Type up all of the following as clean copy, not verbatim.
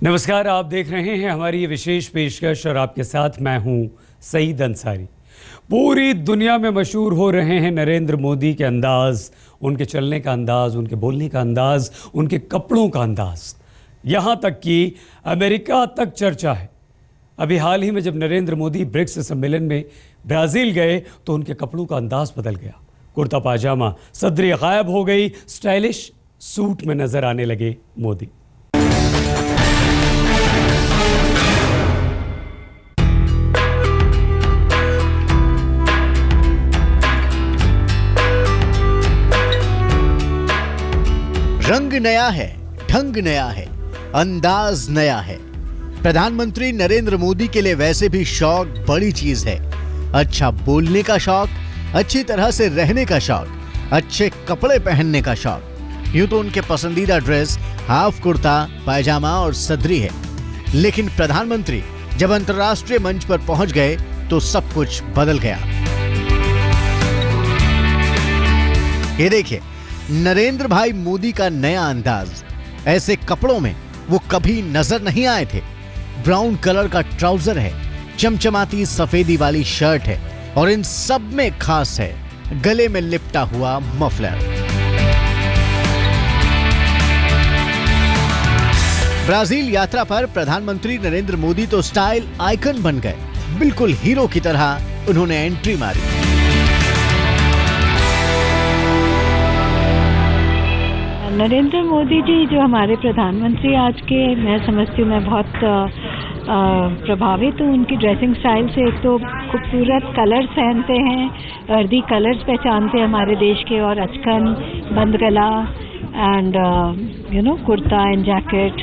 नमस्कार, आप देख रहे हैं हमारी ये विशेष पेशकश और आपके साथ मैं हूं सईद अंसारी। पूरी दुनिया में मशहूर हो रहे हैं नरेंद्र मोदी के अंदाज, उनके चलने का अंदाज, उनके बोलने का अंदाज, उनके कपड़ों का अंदाज, यहाँ तक कि अमेरिका तक चर्चा है। अभी हाल ही में जब नरेंद्र मोदी ब्रिक्स सम्मेलन में ब्राज़ील गए तो उनके कपड़ों का अंदाज बदल गया। कुर्ता पाजामा, सदरी गायब हो गई, स्टाइलिश सूट में नजर आने लगे मोदी। रंग नया है, ढंग नया है, अंदाज नया है। प्रधानमंत्री नरेंद्र मोदी के लिए वैसे भी शौक बड़ी चीज है। अच्छा बोलने का शौक, अच्छी तरह से रहने का शौक, अच्छे कपड़े पहनने का शौक। यूं तो उनके पसंदीदा ड्रेस हाफ कुर्ता पायजामा और सदरी है, लेकिन प्रधानमंत्री जब अंतर्राष्ट्रीय मंच पर पहुंच गए तो सब कुछ बदल गया। ये देखिए नरेंद्र भाई मोदी का नया अंदाज। ऐसे कपड़ों में वो कभी नजर नहीं आए थे। ब्राउन कलर का ट्राउजर है, चमचमाती सफेदी वाली शर्ट है और इन सब में खास है गले में लिपटा हुआ मफलर। ब्राजील यात्रा पर प्रधानमंत्री नरेंद्र मोदी तो स्टाइल आइकन बन गए। बिल्कुल हीरो की तरह उन्होंने एंट्री मारी। नरेंद्र मोदी जी जो हमारे प्रधानमंत्री आज के, मैं समझती हूँ, मैं बहुत प्रभावित हूँ उनकी ड्रेसिंग स्टाइल से। एक तो खूबसूरत कलर्स पहनते हैं, अर्दी कलर्स पहचानते हैं हमारे देश के, और अचकन, बंद गला एंड कुर्ता एंड जैकेट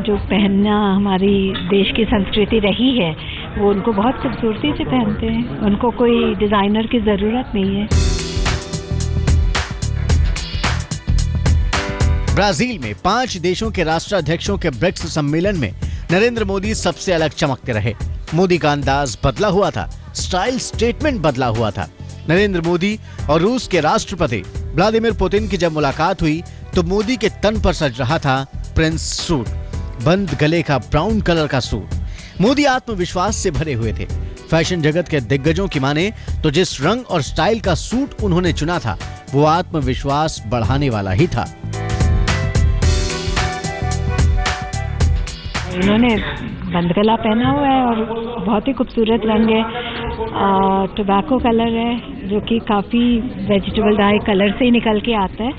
जो पहनना हमारी देश की संस्कृति रही है, वो उनको बहुत खूबसूरती से पहनते हैं। उनको कोई डिज़ाइनर की ज़रूरत नहीं है। ब्राजील में 5 देशों के राष्ट्राध्यक्षों के ब्रिक्स सम्मेलन में नरेंद्र मोदी सबसे अलग चमकते रहे। मोदी का अंदाज बदला हुआ था, स्टाइल स्टेटमेंट बदला हुआ था। नरेंद्र मोदी और रूस के राष्ट्रपति व्लादिमीर पुतिन की जब मुलाकात हुई तो मोदी के तन पर सज रहा था प्रिंस सूट, बंद गले का ब्राउन कलर का सूट। मोदी आत्मविश्वास से भरे हुए थे। फैशन जगत के दिग्गजों की माने तो जिस रंग और स्टाइल का सूट उन्होंने चुना था वो आत्मविश्वास बढ़ाने वाला ही था। इन्होंने बंद गला पहना हुआ है और बहुत ही खूबसूरत रंग है, टोबैको कलर है जो कि काफ़ी वेजिटेबल डाई कलर से ही निकल के आता है।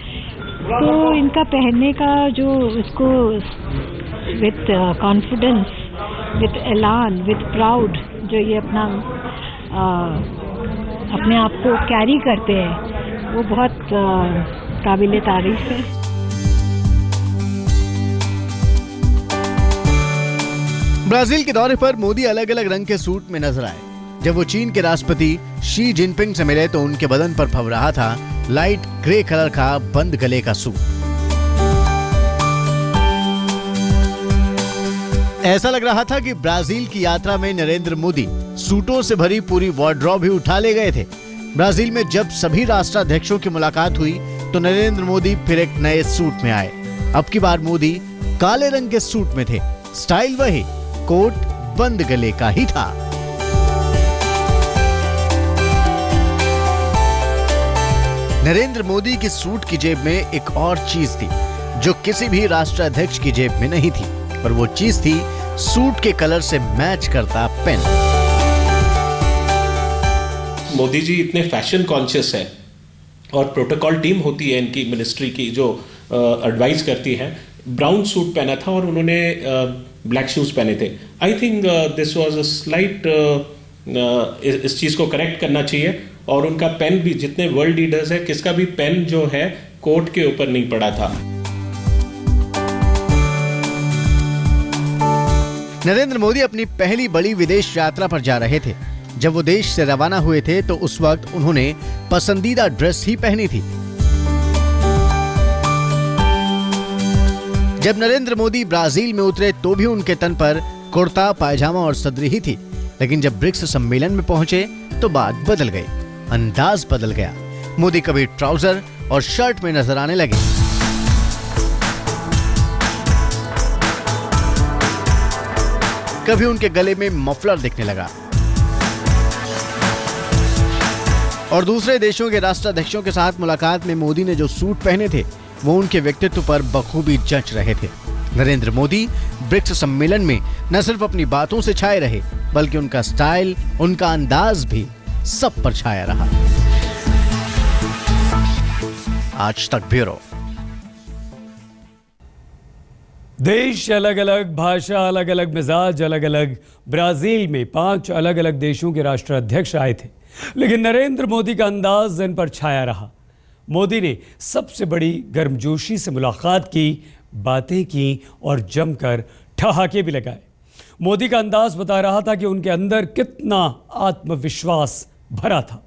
तो इनका पहनने का जो इसको विथ कॉन्फिडेंस, विथ एलान, विथ प्राउड जो ये अपने आप को कैरी करते हैं, वो बहुत काबिले तारीफ है। ब्राजील के दौरे पर मोदी अलग अलग रंग के सूट में नजर आए। जब वो चीन के राष्ट्रपति शी जिनपिंग से मिले तो उनके बदन पर फब रहा था लाइट ग्रे कलर का बंद गले का सूट। ऐसा लग रहा था कि ब्राजील की यात्रा में नरेंद्र मोदी सूटों से भरी पूरी वार्डरोब ही उठा ले गए थे। ब्राजील में जब सभी राष्ट्राध्यक्षों की मुलाकात हुई तो नरेंद्र मोदी फिर एक नए सूट में आए। अब की बार मोदी काले रंग के सूट में थे। स्टाइल वही, कोट बंद गले का ही था। नरेंद्र मोदी की सूट की जेब में एक और चीज थी जो किसी भी राष्ट्राध्यक्ष की जेब में नहीं थी, और वो चीज थी सूट के कलर से मैच करता पेन। मोदी जी इतने फैशन कॉन्शियस है और प्रोटोकॉल टीम होती है इनकी मिनिस्ट्री की जो एडवाइस करती है। ब्राउन सूट पहना था और उन्होंने ब्लैक शूज पहने थे। I think this was a slight, इस चीज को करेक्ट करना चाहिए। और उनका पेन भी, जितने वर्ल्ड लीडर्स है, किसका भी पेन जो है कोट के ऊपर नहीं पड़ा था। नरेंद्र मोदी अपनी पहली बड़ी विदेश यात्रा पर जा रहे थे। जब वो देश से रवाना हुए थे तो उस वक्त उन्होंने पसंदीदा ड्रेस ही पहनी थी। जब नरेंद्र मोदी ब्राजील में उतरे तो भी उनके तन पर कुर्ता पायजामा और सदरी ही थी, लेकिन जब ब्रिक्स सम्मेलन में पहुंचे तो बात बदल गई, अंदाज बदल गया। मोदी कभी ट्राउजर और शर्ट में नजर आने लगे। कभी उनके गले में मफलर दिखने लगा। और दूसरे देशों के राष्ट्राध्यक्षों के साथ मुलाकात में मोदी ने जो सूट पहने थे वो उनके व्यक्तित्व पर बखूबी जच रहे थे। नरेंद्र मोदी ब्रिक्स सम्मेलन में न सिर्फ अपनी बातों से छाए रहे बल्कि उनका स्टाइल, उनका अंदाज भी सब पर छाया रहा। आज तक ब्यूरो। देश अलग अलग, भाषा अलग अलग, मिजाज अलग अलग। ब्राजील में 5 अलग अलग देशों के राष्ट्राध्यक्ष आए थे, लेकिन नरेंद्र मोदी का अंदाज इन पर छाया रहा। मोदी ने सबसे बड़ी गर्मजोशी से मुलाकात की, बातें की और जमकर ठहाके भी लगाए। मोदी का अंदाज बता रहा था कि उनके अंदर कितना आत्मविश्वास भरा था।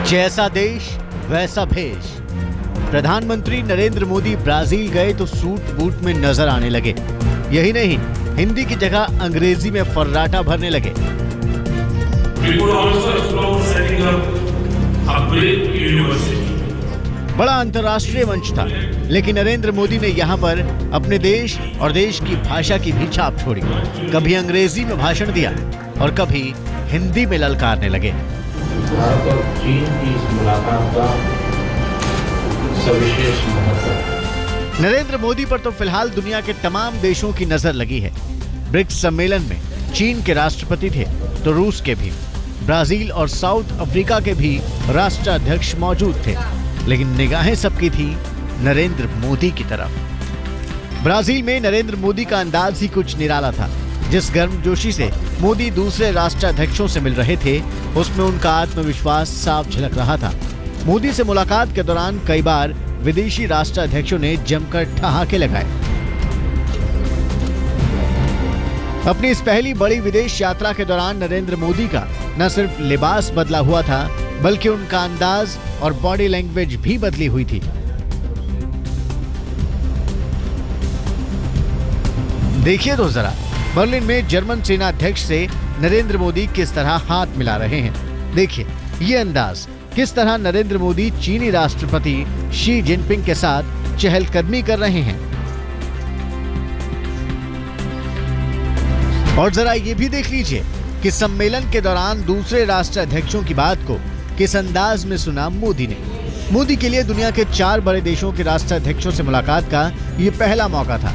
जैसा देश वैसा भेष। प्रधानमंत्री नरेंद्र मोदी ब्राजील गए तो सूट बूट में नजर आने लगे। यही नहीं, हिंदी की जगह अंग्रेजी में फर्राटा भरने लगे। बड़ा अंतर्राष्ट्रीय मंच था, लेकिन नरेंद्र मोदी ने यहाँ पर अपने देश और देश की भाषा की भी छाप छोड़ी। कभी अंग्रेजी में भाषण दिया और कभी हिंदी में ललकारने लगे। भारत और चीन की इस मुलाकात का सविशेष महत्व। नरेंद्र मोदी पर तो फिलहाल दुनिया के तमाम देशों की नजर लगी है। ब्रिक्स सम्मेलन में चीन के राष्ट्रपति थे तो रूस के भी, ब्राजील और साउथ अफ्रीका के भी राष्ट्राध्यक्ष मौजूद थे, लेकिन निगाहें सबकी थी नरेंद्र मोदी की तरफ। ब्राजील में नरेंद्र मोदी का अंदाज ही कुछ निराला था। जिस गर्मजोशी से मोदी दूसरे राष्ट्राध्यक्षों से मिल रहे थे, उसमें उनका आत्मविश्वास साफ झलक रहा था। मोदी से मुलाकात के दौरान कई बार विदेशी राष्ट्राध्यक्षों ने जमकर ठहाके लगाए। अपनी इस पहली बड़ी विदेश यात्रा के दौरान नरेंद्र मोदी का न सिर्फ लिबास बदला हुआ था, बल्कि उनका अंदाज और बॉडी लैंग्वेज भी बदली हुई थी। देखिए तो जरा, बर्लिन में जर्मन सेना अध्यक्ष से नरेंद्र मोदी किस तरह हाथ मिला रहे हैं। देखिए ये अंदाज, किस तरह नरेंद्र मोदी चीनी राष्ट्रपति शी जिनपिंग के साथ चहलकदमी कर रहे हैं। और जरा ये भी देख लीजिए कि सम्मेलन के दौरान दूसरे राष्ट्राध्यक्षों की बात को किस अंदाज में सुना मोदी ने। मोदी के लिए दुनिया के 4 बड़े देशों के राष्ट्राध्यक्षों से मुलाकात का ये पहला मौका था।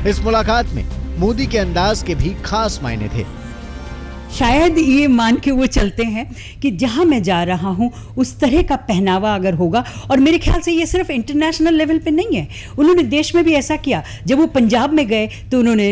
इस मुलाकात में मोदी के अंदाज के भी खास मायने थे। शायद ये मान के वो चलते हैं कि जहाँ मैं जा रहा हूँ उस तरह का पहनावा अगर होगा, और मेरे ख्याल से ये सिर्फ इंटरनेशनल लेवल पे नहीं है, उन्होंने देश में भी ऐसा किया। जब वो पंजाब में गए तो उन्होंने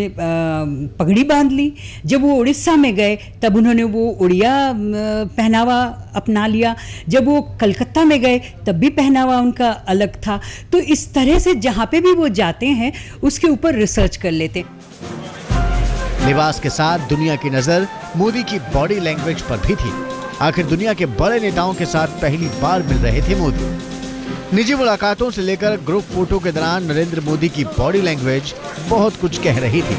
पगड़ी बांध ली, जब वो उड़ीसा में गए तब उन्होंने वो उड़िया पहनावा अपना लिया, जब वो कलकत्ता में गए तब भी पहनावा उनका अलग था। तो इस तरह से जहाँ पे भी वो जाते हैं उसके ऊपर रिसर्च कर लेते। लिबास के साथ दुनिया की नजर मोदी की बॉडी लैंग्वेज पर भी थी। आखिर दुनिया के बड़े नेताओं के साथ पहली बार मिल रहे थे मोदी। निजी मुलाकातों से लेकर ग्रुप फोटो के दौरान नरेंद्र मोदी की बॉडी लैंग्वेज बहुत कुछ कह रही थी।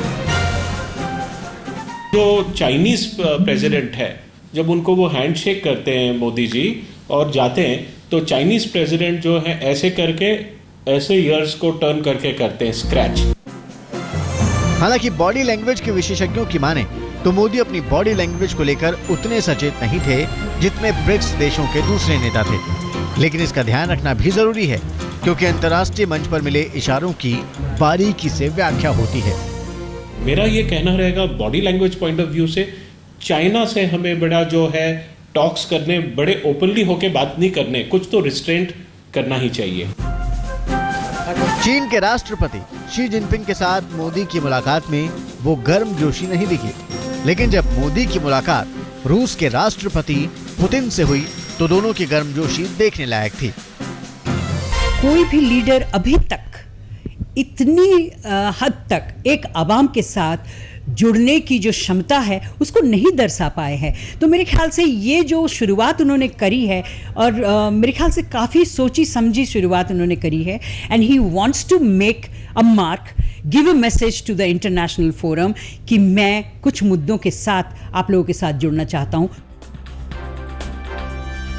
जो चाइनीज प्रेसिडेंट है, जब उनको वो हैंडशेक करते हैं मोदी जी और जाते हैं, तो चाइनीज प्रेसिडेंट जो है ऐसे करके, ऐसे ईयर्स को टर्न करके करते हैं, स्क्रैच। हालांकि बॉडी लैंग्वेज के विशेषज्ञों की माने तो मोदी अपनी बॉडी लैंग्वेज को लेकर उतने सचेत नहीं थे जितने ब्रिक्स देशों के दूसरे नेता थे। लेकिन इसका ध्यान रखना भी जरूरी है, क्योंकि अंतर्राष्ट्रीय मंच पर मिले इशारों की बारीकी से व्याख्या होती है। मेरा ये कहना रहेगा, body language point of view से चाइना से हमें बड़ा जो है टॉक्स करने, बड़े ओपनली होके बात नहीं करने, कुछ तो रिस्ट्रेंट करना ही चाहिए। चीन के राष्ट्रपति शी जिनपिंग के साथ मोदी की मुलाकात में वो गर्मजोशी नहीं दिखी, लेकिन जब मोदी की मुलाकात रूस के राष्ट्रपति पुतिन से हुई तो दोनों की गर्मजोशी देखने लायक थी। कोई भी लीडर अभी तक इतनी हद तक एक आवाम के साथ जुड़ने की जो क्षमता है उसको नहीं दर्शा पाए हैं। तो मेरे ख्याल से ये जो शुरुआत उन्होंने करी है, और मेरे ख्याल से काफ़ी सोची समझी शुरुआत उन्होंने करी है, and he wants to make a mark, give a message to the international forum कि मैं कुछ मुद्दों के साथ आप लोगों के साथ जुड़ना चाहता हूं।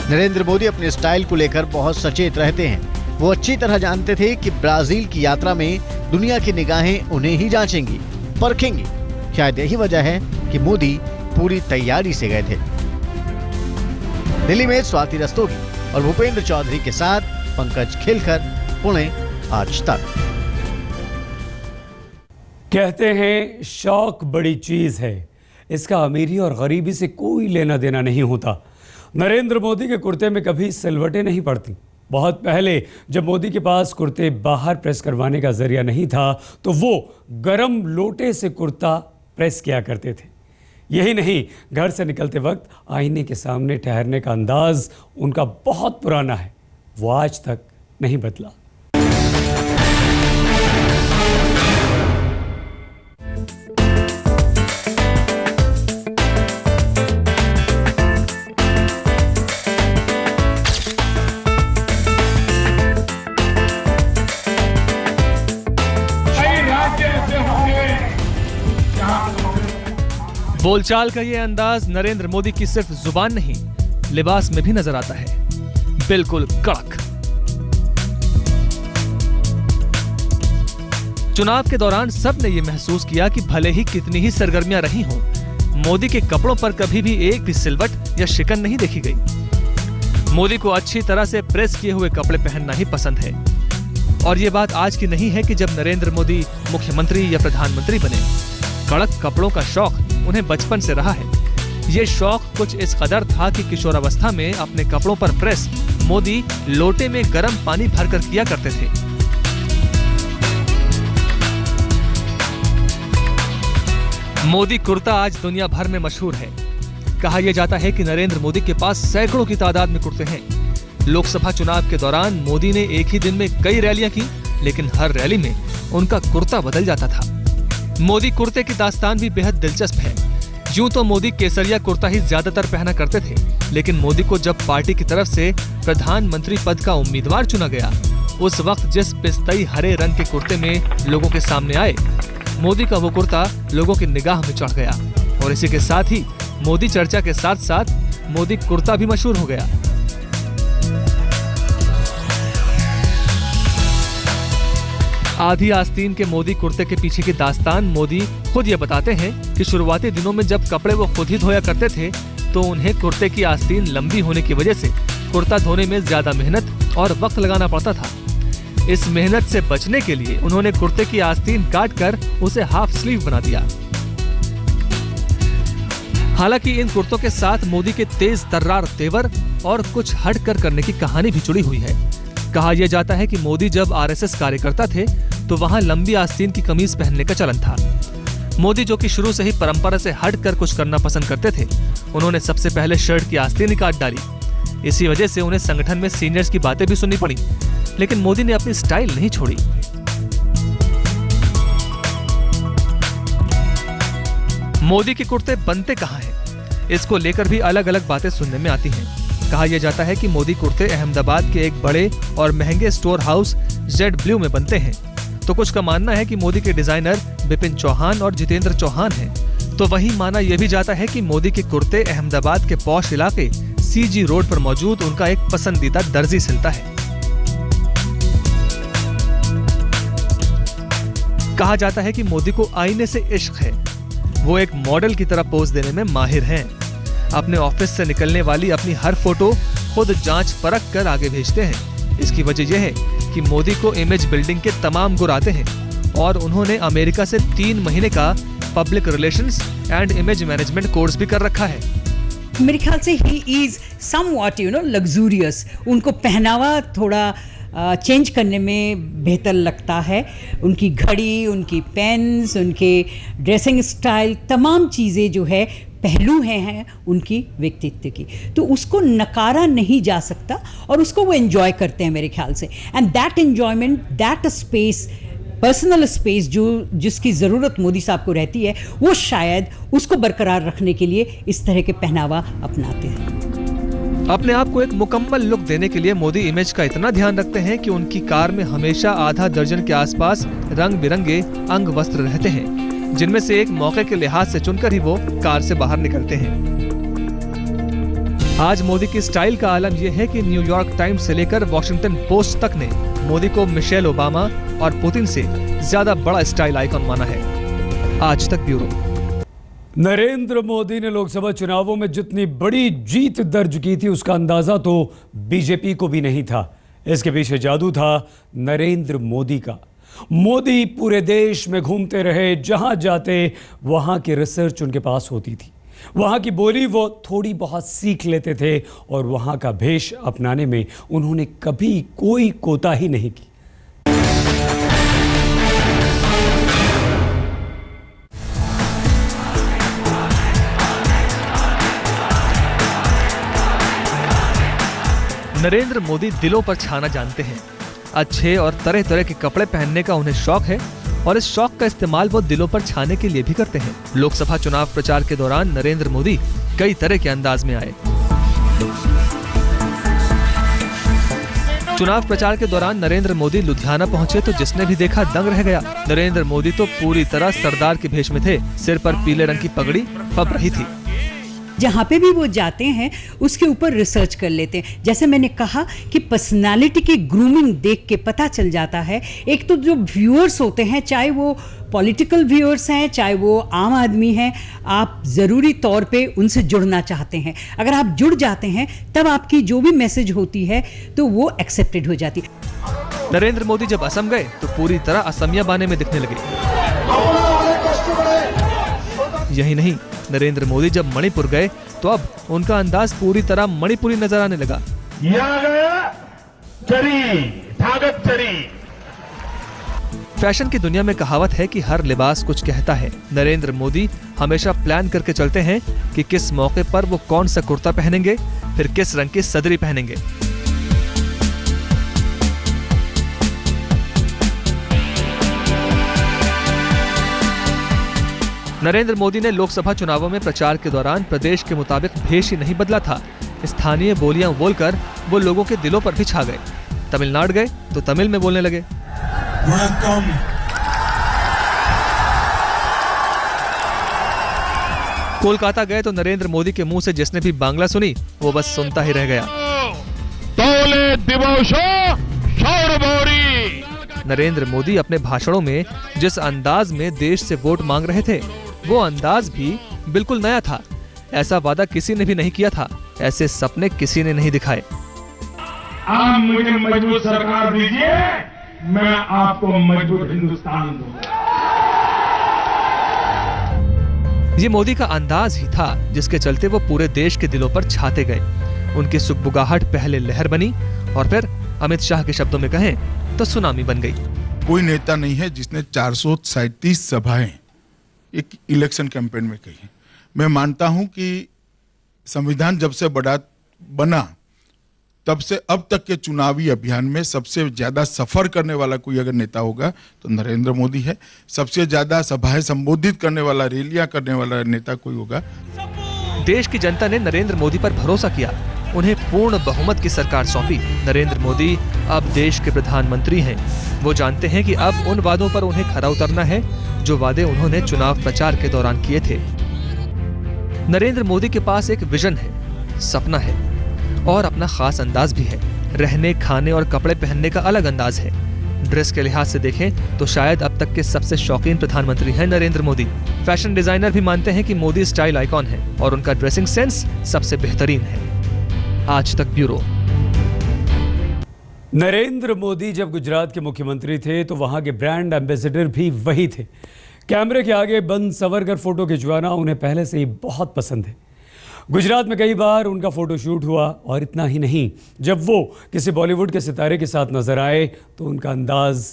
नरेंद्र मोदी अपने स्टाइल को लेकर बहुत सचेत रहते हैं। वो अच्छी तरह जानते थे कि ब्राजील की यात्रा में दुनिया की निगाहें उन्हें ही जांचेंगी, परखेंगी। शायद यही वजह है कि मोदी पूरी तैयारी से गए थे। दिल्ली में स्वाति रस्तोगी और भूपेंद्र चौधरी के साथ पंकज खिलकर, पुणे, आज तक। कहते हैं शौक बड़ी चीज है, इसका अमीरी और गरीबी से कोई लेना देना नहीं होता। नरेंद्र मोदी के कुर्ते में कभी सिलवटें नहीं पड़ती। बहुत पहले जब मोदी के पास कुर्ते बाहर प्रेस करवाने का जरिया नहीं था तो वो गरम लोटे से कुर्ता प्रेस किया करते थे। यही नहीं, घर से निकलते वक्त आईने के सामने ठहरने का अंदाज उनका बहुत पुराना है, वो आज तक नहीं बदला। बोलचाल का ये अंदाज नरेंद्र मोदी की सिर्फ जुबान नहीं, लिबास में भी नजर आता है। बिल्कुल कड़क। चुनाव के दौरान सबने ये महसूस किया कि भले ही कितनी ही सरगर्मियां रही हों, मोदी के कपड़ों पर कभी भी एक भी सिलवट या शिकन नहीं देखी गई। मोदी को अच्छी तरह से प्रेस किए हुए कपड़े पहनना ही पसंद है। और ये बात आज की नहीं है कि जब नरेंद्र मोदी मुख्यमंत्री या प्रधानमंत्री बने। कड़क कपड़ों का शौक उन्हें बचपन से रहा है। ये शौक कुछ इस कदर था कि किशोरावस्था में अपने कपड़ों पर प्रेस मोदी लोटे में गर्म पानी भरकर किया करते थे। मोदी कुर्ता आज दुनिया भर में मशहूर है। कहा यह जाता है कि नरेंद्र मोदी के पास सैकड़ों की तादाद में कुर्ते हैं। लोकसभा चुनाव के दौरान मोदी ने एक ही दिन में कई रैलियां की, लेकिन हर रैली में उनका कुर्ता बदल जाता था। मोदी कुर्ते की दास्तान भी बेहद दिलचस्प है। यूं तो मोदी केसरिया कुर्ता ही ज्यादातर पहना करते थे, लेकिन मोदी को जब पार्टी की तरफ से प्रधानमंत्री पद का उम्मीदवार चुना गया, उस वक्त जिस पिस्तई हरे रंग के कुर्ते में लोगों के सामने आए, मोदी का वो कुर्ता लोगों की निगाह में चढ़ गया। और इसी के साथ ही मोदी चर्चा के साथ साथ मोदी कुर्ता भी मशहूर हो गया। आधी आस्तीन के मोदी कुर्ते के पीछे की दास्तान मोदी खुद ये बताते हैं कि शुरुआती दिनों में जब कपड़े वो खुद ही धोया करते थे तो उन्हें कुर्ते की आस्तीन लंबी होने की वजह से कुर्ता धोने में ज्यादा मेहनत और वक्त लगाना पड़ता था। इस मेहनत से बचने के लिए उन्होंने कुर्ते की आस्तीन काटकर उसे हाफ स्लीव बना दिया। हालांकि इन कुर्तों के साथ मोदी के तेज तर्रार तेवर और कुछ हटकर करने की कहानी भी जुड़ी हुई है। कहा यह जाता है कि मोदी जब आरएसएस कार्यकर्ता थे तो वहां लंबी आस्तीन की कमीज पहनने का चलन था। मोदी जो कि शुरू से ही परंपरा से हटकर कुछ करना पसंद करते थे, उन्होंने सबसे पहले शर्ट की आस्तीन काट डाली। इसी वजह से उन्हें संगठन में सीनियर्स की बातें भी सुननी पड़ी, लेकिन मोदी ने अपनी स्टाइल नहीं छोड़ी। मोदी के कुर्ते बनते कहाँ हैं, इसको लेकर भी अलग अलग बातें सुनने में आती हैं। कहा यह जाता है कि मोदी कुर्ते अहमदाबाद के एक बड़े और महंगे स्टोर हाउस जेड ब्लू में बनते हैं। तो कुछ का मानना है कि मोदी के डिजाइनर बिपिन चौहान और जितेंद्र चौहान हैं। तो वहीं माना यह भी जाता है कि मोदी के कुर्ते अहमदाबाद के पॉश इलाके सीजी रोड पर मौजूद उनका एक पसंदीदा दर्जी सिलता है। कहा जाता है कि मोदी को आईने से इश्क है। वो एक मॉडल की तरह पोज देने में माहिर हैं। अपने ऑफिस से निकलने वाली अपनी हर फोटो खुद जांच परख कर आगे भेजते हैं। इसकी वजह यह है कि मोदी को इमेज बिल्डिंग के तमाम गुर आते हैं और उन्होंने अमेरिका से 3 महीने का public relations and image management course भी कर रखा है। मेरे ख्याल से ही इज समवॉट लग्जूरियस। उनको पहनावा थोड़ा चेंज करने में बेहतर लगता है। उनकी घड़ी, उनकी पेन्स, उनके ड्रेसिंग स्टाइल, तमाम चीज़ें जो है पहलू हैं उनकी व्यक्तित्व की, तो उसको नकारा नहीं जा सकता और उसको वो एंजॉय करते हैं मेरे ख्याल से। And that enjoyment, that space, personal space जो जिसकी ज़रूरत मोदी साहब को रहती है, वो शायद उसको बरकरार रखने के लिए इस तरह के पहनावा अपनाते हैं। अपने आप को एक मुकम्मल लुक देने के लिए मोदी इमेज का इतना ध्यान रखते हैं कि उनकी कार में हमेशा आधा दर्जन के आसपास रंग बिरंगे अंग वस्त्र रहते हैं, जिनमें से एक मौके के लिहाज से चुनकर ही वो कार से बाहर निकलते हैं। आज मोदी की स्टाइल का आलम यह है कि न्यूयॉर्क टाइम्स से लेकर वॉशिंगटन पोस्ट तक ने मोदी को मिशेल ओबामा और पुतिन से ज्यादा बड़ा स्टाइल आइकॉन माना है। आज तक ब्यूरो। नरेंद्र मोदी ने लोकसभा चुनावों में जितनी बड़ी जीत दर्ज की थी उसका अंदाजा तो बीजेपी को भी नहीं था। इसके पीछे जादू था नरेंद्र मोदी का। मोदी पूरे देश में घूमते रहे, जहां जाते वहां की रिसर्च उनके पास होती थी, वहां की बोली वो थोड़ी बहुत सीख लेते थे और वहां का भेष अपनाने में उन्होंने कभी कोई कोताही नहीं की। नरेंद्र मोदी दिलों पर छाना जानते हैं। अच्छे और तरह तरह के कपड़े पहनने का उन्हें शौक है और इस शौक का इस्तेमाल वो दिलों पर छाने के लिए भी करते हैं। लोकसभा चुनाव प्रचार के दौरान नरेंद्र मोदी कई तरह के अंदाज में आए। चुनाव प्रचार के दौरान नरेंद्र मोदी लुधियाना पहुंचे तो जिसने भी देखा दंग रह गया। नरेंद्र मोदी तो पूरी तरह सरदार के भेष में थे। सिर पर पीले रंग की पगड़ी फब रही थी। जहाँ पे भी वो जाते हैं उसके ऊपर रिसर्च कर लेते हैं। जैसे मैंने कहा कि पर्सनालिटी की ग्रूमिंग देख के पता चल जाता है। एक तो जो व्यूअर्स होते हैं, चाहे वो पॉलिटिकल व्यूअर्स हैं, चाहे वो आम आदमी हैं, आप ज़रूरी तौर पे उनसे जुड़ना चाहते हैं। अगर आप जुड़ जाते हैं तब आपकी जो भी मैसेज होती है तो वो एक्सेप्टेड हो जाती है। नरेंद्र मोदी जब असम गए तो पूरी तरह असमिया बाने में दिखने लगे। यही नहीं, नरेंद्र मोदी जब मणिपुर गए तो अब उनका अंदाज पूरी तरह मणिपुरी नजर आने लगा। फैशन की दुनिया में कहावत है कि हर लिबास कुछ कहता है। नरेंद्र मोदी हमेशा प्लान करके चलते हैं कि किस मौके पर वो कौन सा कुर्ता पहनेंगे, फिर किस रंग की सदरी पहनेंगे। नरेंद्र मोदी ने लोकसभा चुनावों में प्रचार के दौरान प्रदेश के मुताबिक भेष ही नहीं बदला था। स्थानीय बोलियां बोलकर वो लोगों के दिलों पर भी छा गए। तमिलनाडु गए तो तमिल में बोलने लगे। कोलकाता गए तो नरेंद्र मोदी के मुंह से जिसने भी बांग्ला सुनी वो बस सुनता ही रह गया। नरेंद्र मोदी अपने भाषणों में जिस अंदाज में देश से वोट मांग रहे थे वो अंदाज भी बिल्कुल नया था। ऐसा वादा किसी ने भी नहीं किया था, ऐसे सपने किसी ने नहीं दिखाए। आप मुझे मजबूत सरकार दीजिए, मैं आपको मजबूत हिंदुस्तान दूंगा। ये मोदी का अंदाज ही था जिसके चलते वो पूरे देश के दिलों पर छाते गए। उनकी सुगबुगाहट पहले लहर बनी और फिर अमित शाह के शब्दों में कहें तो सुनामी बन गई। कोई नेता नहीं है जिसने 437 सभाएं एक इलेक्शन कैंपेन में कही। मैं मानता हूं कि संविधान जब से बना तब से अब तक के चुनावी अभियान में सबसे ज्यादा सफर करने वाला कोई अगर नेता होगा तो नरेंद्र मोदी है। सबसे ज्यादा सभाएं संबोधित करने वाला, रैलियां करने वाला नेता कोई होगा। देश की जनता ने नरेंद्र मोदी पर भरोसा किया, उन्हें पूर्ण बहुमत की सरकार सौंपी। नरेंद्र मोदी अब देश के प्रधानमंत्री हैं। वो जानते हैं कि अब उन वादों पर उन्हें खरा उतरना है जो वादे उन्होंने चुनाव प्रचार के दौरान किए थे। नरेंद्र मोदी के पास एक विजन है, सपना है और अपना खास अंदाज भी है। रहने, खाने और कपड़े पहनने का अलग अंदाज है। ड्रेस के लिहाज से देखें तो शायद अब तक के सबसे शौकीन प्रधानमंत्री हैं नरेंद्र मोदी। फैशन डिजाइनर भी मानते हैं कि मोदी स्टाइल आइकॉन है और उनका ड्रेसिंग सेंस सबसे बेहतरीन है। आज तक ब्यूरो। नरेंद्र मोदी जब गुजरात के मुख्यमंत्री थे तो वहां के ब्रांड एम्बेसडर भी वही थे। कैमरे के आगे बंद सवर कर फोटो खिंचवाना उन्हें पहले से ही बहुत पसंद है। गुजरात में कई बार उनका फोटो शूट हुआ और इतना ही नहीं, जब वो किसी बॉलीवुड के सितारे के साथ नजर आए तो उनका अंदाज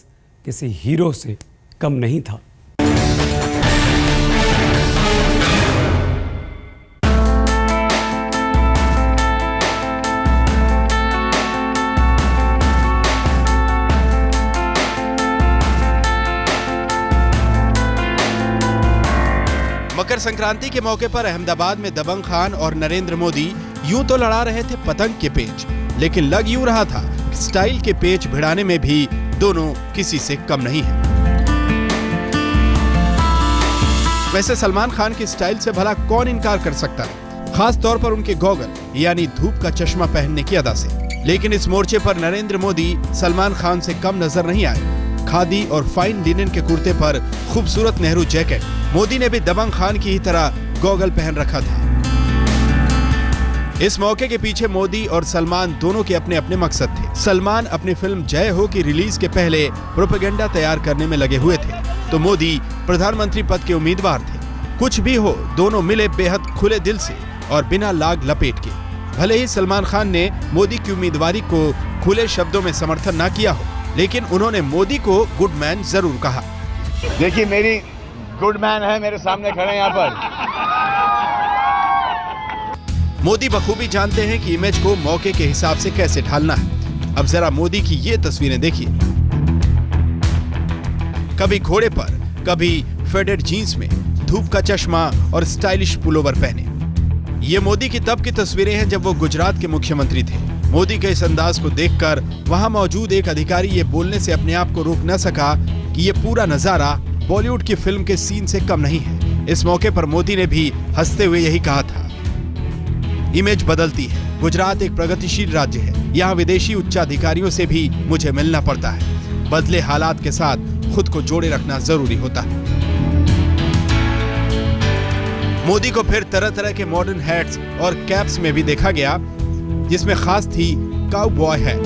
किसी हीरो से कम नहीं था। मकर संक्रांति के मौके पर अहमदाबाद में दबंग खान और नरेंद्र मोदी यूं तो लड़ा रहे थे पतंग के पेच, लेकिन लग यूं रहा था कि स्टाइल के पेच भिड़ाने में भी दोनों किसी से कम नहीं है। वैसे सलमान खान की स्टाइल से भला कौन इनकार कर सकता है, खास तौर पर उनके गॉगल यानी धूप का चश्मा पहनने की अदा से। लेकिन इस मोर्चे पर नरेंद्र मोदी सलमान खान से कम नजर नहीं आए। खादी और फाइन लिनन के कुर्ते पर खूबसूरत नेहरू जैकेट, मोदी ने भी दबंग खान की ही तरह गॉगल पहन रखा था। इस मौके के पीछे मोदी और सलमान दोनों के अपने अपने मकसद थे। सलमान अपनी फिल्म जय हो की रिलीज के पहले प्रोपेगेंडा तैयार करने में लगे हुए थे, तो मोदी प्रधानमंत्री पद के उम्मीदवार थे। कुछ भी हो, दोनों मिले बेहद खुले दिल से और बिना लाग लपेट के। भले ही सलमान खान ने मोदी की उम्मीदवारी को खुले शब्दों में समर्थन न किया हो, लेकिन उन्होंने मोदी को गुड मैन जरूर कहा। देखिए, मेरी गुड मैन है मेरे सामने खड़े हैं यहाँ पर। मोदी बखूबी जानते हैं कि इमेज को मौके के हिसाब से कैसे ढालना है। अब जरा मोदी की ये तस्वीरें देखिए। कभी घोड़े पर, कभी फेडेड जीन्स में, धूप का चश्मा और स्टाइलिश पुलोवर पहने। ये मोदी की तब की तस्वीरें हैं जब वो गुजरात के मुख्यमंत्री थे। मोदी के इस अंदाज को देखकर वहां मौजूद एक अधिकारी ये बोलने से अपने आप को रोक न सका कि ये पूरा नजारा बॉलीवुड की फिल्म के सीन से कम नहीं है। इस मौके पर मोदी ने भी हंसते हुए यही कहा था, इमेज बदलती है। गुजरात एक प्रगतिशील राज्य है, यहाँ विदेशी उच्चाधिकारियों से भी मुझे मिलना पड़ता है। बदले हालात के साथ खुद को जोड़े रखना जरूरी होता है। मोदी को फिर तरह तरह के मॉडर्न हैट्स और कैप्स में भी देखा गया, जिसमें खास थी काउबॉय हैट।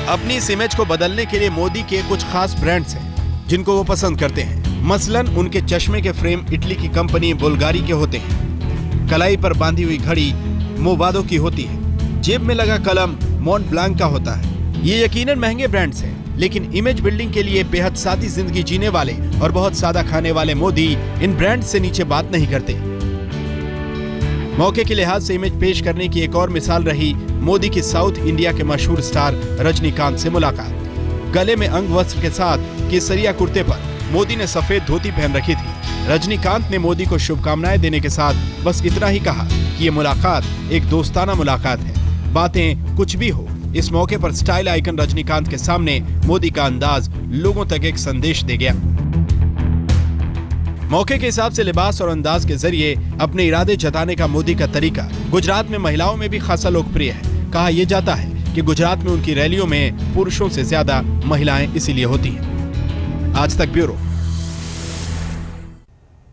अपनी इस इमेज को बदलने के लिए मोदी के कुछ खास ब्रांड्स हैं जिनको वो पसंद करते हैं। मसलन उनके चश्मे के फ्रेम इटली की कंपनी बुल्गारी के होते हैं। कलाई पर बांधी हुई घड़ी मोवादो की होती है। जेब में लगा कलम मॉन्ट ब्लांक का होता है। ये यकीनन महंगे ब्रांड्स हैं, लेकिन इमेज बिल्डिंग के लिए बेहद सादी जिंदगी जीने वाले और बहुत सादा खाने वाले मोदी इन ब्रांड से नीचे बात नहीं करते। मौके के लिहाज से इमेज पेश करने की एक और मिसाल रही मोदी की साउथ इंडिया के मशहूर स्टार रजनीकांत से मुलाकात। गले में अंग वस्त्र के साथ केसरिया कुर्ते पर मोदी ने सफेद धोती पहन रखी थी। रजनीकांत ने मोदी को शुभकामनाएं देने के साथ बस इतना ही कहा कि ये मुलाकात एक दोस्ताना मुलाकात है। बातें कुछ भी हो, इस मौके पर स्टाइल आइकन रजनीकांत के सामने मोदी का अंदाज लोगों तक एक संदेश दे गया। मौके के हिसाब से लिबास और अंदाज के जरिए अपने इरादे जताने का मोदी का तरीका गुजरात में महिलाओं में भी खासा लोकप्रिय है। कहा यह जाता है कि गुजरात में उनकी रैलियों में पुरुषों से ज्यादा महिलाएं इसीलिए होती हैं। आज तक ब्यूरो।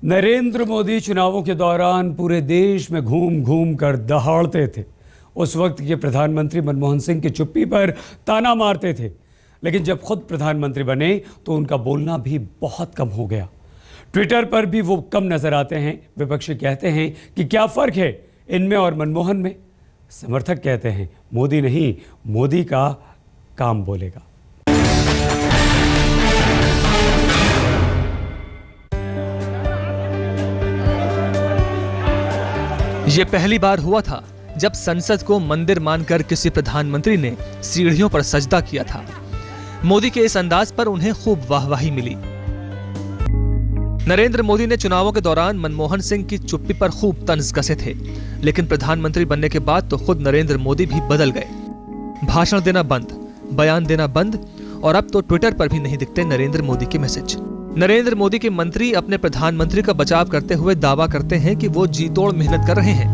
नरेंद्र मोदी चुनावों के दौरान पूरे देश में घूम घूम कर दहाड़ते थे। उस वक्त के प्रधानमंत्री मनमोहन सिंह की चुप्पी पर ताना मारते थे, लेकिन जब खुद प्रधानमंत्री बने तो उनका बोलना भी बहुत कम हो गया। ट्विटर पर भी वो कम नजर आते हैं। विपक्षी कहते हैं कि क्या फर्क है इनमें और मनमोहन में। समर्थक कहते हैं मोदी नहीं, मोदी का काम बोलेगा। ये पहली बार हुआ था जब संसद को मंदिर मानकर किसी प्रधानमंत्री ने सीढ़ियों पर सजदा किया था। मोदी के इस अंदाज पर उन्हें खूब वाहवाही मिली। नरेंद्र मोदी ने चुनावों के दौरान मनमोहन सिंह की चुप्पी पर खूब तंज कसे थे, लेकिन प्रधानमंत्री बनने के बाद तो खुद नरेंद्र मोदी भी बदल गए। भाषण देना बंद, बयान देना बंद, और अब तो ट्विटर पर भी नहीं दिखते नरेंद्र मोदी के मैसेज। नरेंद्र मोदी के मंत्री अपने प्रधानमंत्री का बचाव करते हुए दावा करते हैं कि वो जी तोड़ मेहनत कर रहे हैं।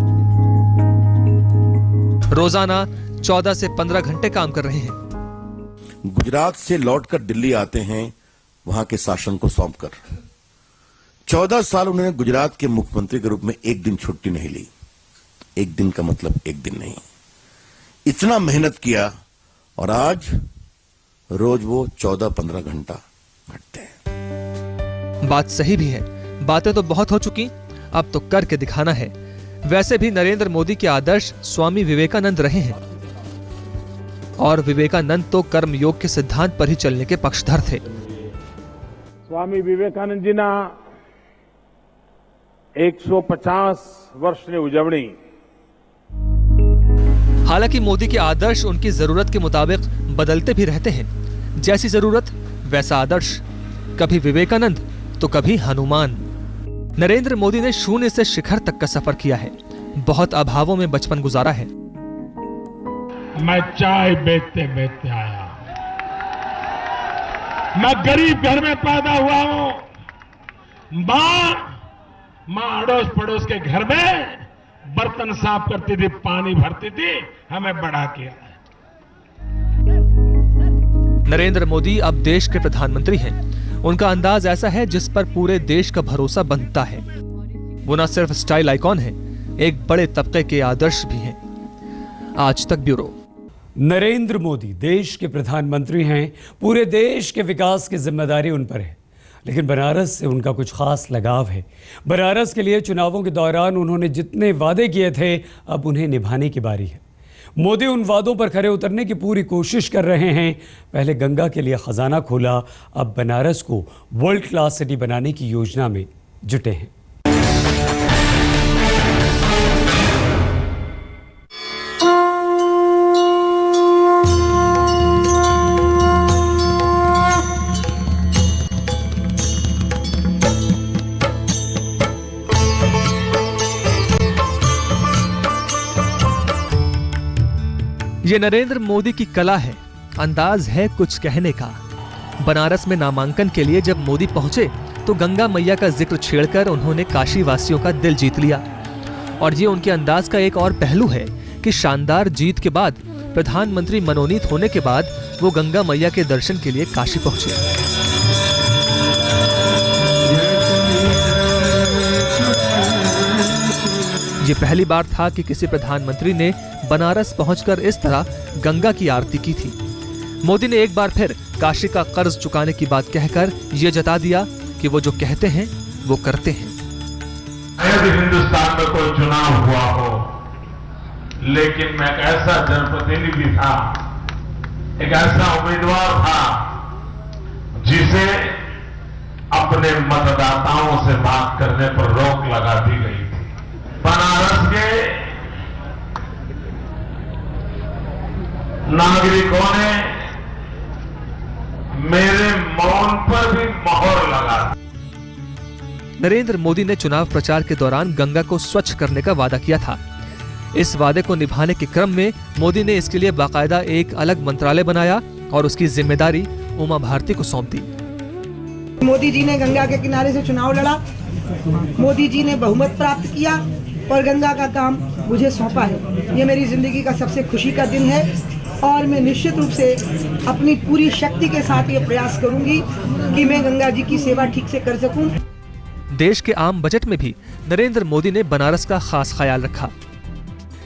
रोजाना 14 से 15 घंटे काम कर रहे हैं। गुजरात से लौटकर दिल्ली आते हैं वहां के शासन को सौंपकर। 14 साल उन्होंने गुजरात के मुख्यमंत्री के रूप में एक दिन छुट्टी नहीं ली। एक दिन का मतलब एक दिन नहीं, इतना मेहनत किया, और आज रोज वो 14-15 घंटा घटते हैं। बात सही भी है, बातें तो बहुत हो चुकी, अब तो करके दिखाना है। वैसे भी नरेंद्र मोदी के आदर्श स्वामी विवेकानंद रहे हैं, और विवेकानंद तो कर्म योग के सिद्धांत पर ही चलने के पक्षधर थे। स्वामी विवेकानंद जी ना 150 વર્ષની ઉજવણી। हालांकि मोदी के आदर्श उनकी जरूरत के मुताबिक बदलते भी रहते हैं। जैसी जरूरत वैसा आदर्श, कभी विवेकानंद तो कभी हनुमान। नरेंद्र मोदी ने शून्य से शिखर तक का सफर किया है, बहुत अभावों में बचपन गुजारा है। मैं चाय बेचते बेचते आया, मैं गरीब घर में पैदा हुआ हूं। माँ अड़ोस पड़ोस के घर में बर्तन साफ करती थी, पानी भरती थी, हमें बड़ा किया। नरेंद्र मोदी अब देश के प्रधानमंत्री हैं। उनका अंदाज ऐसा है जिस पर पूरे देश का भरोसा बनता है। वो न सिर्फ स्टाइल आइकॉन है, एक बड़े तबके के आदर्श भी हैं। आज तक ब्यूरो। नरेंद्र मोदी देश के प्रधानमंत्री हैं, पूरे देश के विकास की जिम्मेदारी उन पर है, लेकिन बनारस से उनका कुछ खास लगाव है। बनारस के लिए चुनावों के दौरान उन्होंने जितने वादे किए थे, अब उन्हें निभाने की बारी है। मोदी उन वादों पर खरे उतरने की पूरी कोशिश कर रहे हैं। पहले गंगा के लिए खजाना खोला, अब बनारस को वर्ल्ड क्लास सिटी बनाने की योजना में जुटे हैं। ये नरेंद्र मोदी की कला है, अंदाज है कुछ कहने का। बनारस में नामांकन के लिए जब मोदी पहुंचे तो गंगा मैया का जिक्र छेड़कर उन्होंने काशी वासियों का दिल जीत लिया। और ये उनके अंदाज का एक और पहलू है कि शानदार जीत के बाद, प्रधानमंत्री मनोनीत होने के बाद वो गंगा मैया के दर्शन के लिए काशी पहुंचे। ये पहली बार था कि किसी प्रधानमंत्री ने बनारस पहुंचकर इस तरह गंगा की आरती की थी। मोदी ने एक बार फिर काशी का कर्ज चुकाने की बात कहकर यह जता दिया कि वो जो कहते हैं वो करते हैं। यदि हिंदुस्तान में कोई चुनाव हुआ हो, लेकिन मैं एक ऐसा जनप्रतिनिधि था, एक ऐसा उम्मीदवार था जिसे अपने मतदाताओं से बात करने पर रोक लगा दी गई थी। बनारस के नागरिकों ने मेरे मौन पर भी मोहर लगा दी। नरेंद्र मोदी ने चुनाव प्रचार के दौरान गंगा को स्वच्छ करने का वादा किया था। इस वादे को निभाने के क्रम में मोदी ने इसके लिए बाकायदा एक अलग मंत्रालय बनाया और उसकी जिम्मेदारी उमा भारती को सौंप दी। मोदी जी ने गंगा के किनारे से चुनाव लड़ा, मोदी जी ने बहुमत प्राप्त किया और गंगा का काम मुझे सौंपा है। ये मेरी जिंदगी का सबसे खुशी का दिन है और मैं निश्चित रूप से अपनी पूरी शक्ति के साथ ये प्रयास करूंगी कि मैं गंगा जी की सेवा ठीक से कर सकूं। देश के आम बजट में भी नरेंद्र मोदी ने बनारस का खास ख्याल रखा।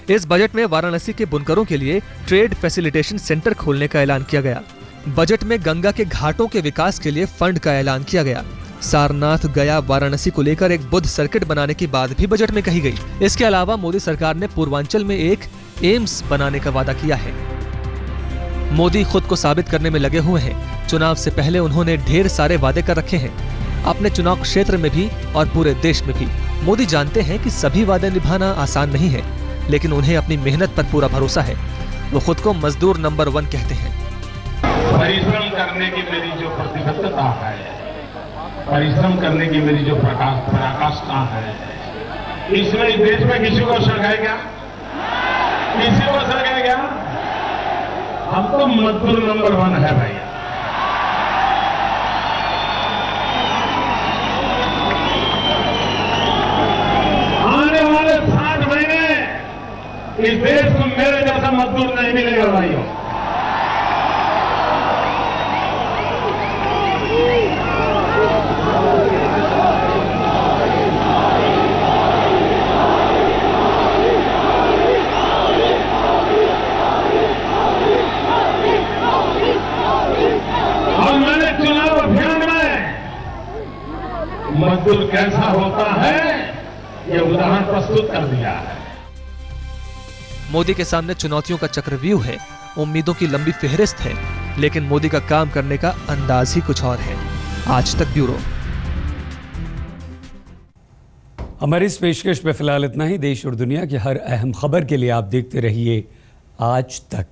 इस बजट में वाराणसी के बुनकरों के लिए ट्रेड फैसिलिटेशन सेंटर खोलने का ऐलान किया गया। बजट में गंगा के घाटों के विकास के लिए फंड का ऐलान किया गया। सारनाथ, गया, वाराणसी को लेकर एक बुद्ध सर्किट बनाने की बात भी बजट में कही गई। इसके अलावा मोदी सरकार ने पूर्वांचल में एक एम्स बनाने का वादा किया है। मोदी खुद को साबित करने में लगे हुए हैं। चुनाव से पहले उन्होंने ढेर सारे वादे कर रखे हैं, अपने चुनाव क्षेत्र में भी और पूरे देश में भी। मोदी जानते हैं कि सभी वादे निभाना आसान नहीं है, लेकिन उन्हें अपनी मेहनत पर पूरा भरोसा है। वो खुद को मजदूर नंबर 1 कहते हैं। परिश्रम करने की मेरी जो प्रतिबद्धता है, परिश्रम करने की मेरी जो पराकाष्ठा है, इसमें इस देश में किसी को शक है क्या? किसी को शक है क्या? हम तो मजदूर नंबर 1 है भैया। आने वाले 7 महीने इस देश को मेरे जैसा मजदूर नहीं मिलेगा भाइयों। मजदूर कैसा होता है ये उदाहरण प्रस्तुत कर दिया है। मोदी के सामने चुनौतियों का चक्रव्यूह है, उम्मीदों की लंबी फेहरिस्त है, लेकिन मोदी का काम करने का अंदाज ही कुछ और है। आज तक ब्यूरो। हमारी इस पेशकश में फिलहाल इतना ही। देश और दुनिया की हर अहम खबर के लिए आप देखते रहिए आज तक।